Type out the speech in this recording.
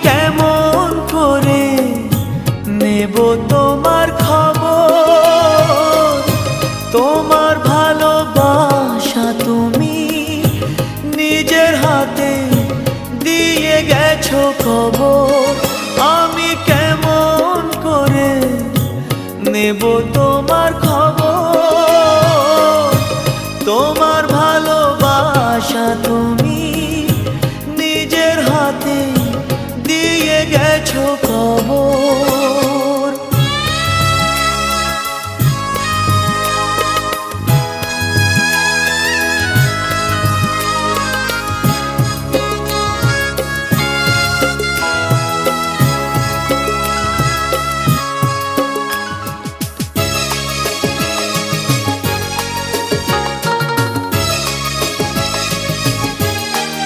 কেমন করে নেব তোমার খবর? তোমার ভালোবাসা তুমি নিজের হাতে দিয়ে গেছো খবর। আমি কেমন করে নেব তোমার খবর? তোমার ভালোবাসা তুমি নিজের হাতে দিয়ে গেছো খবর।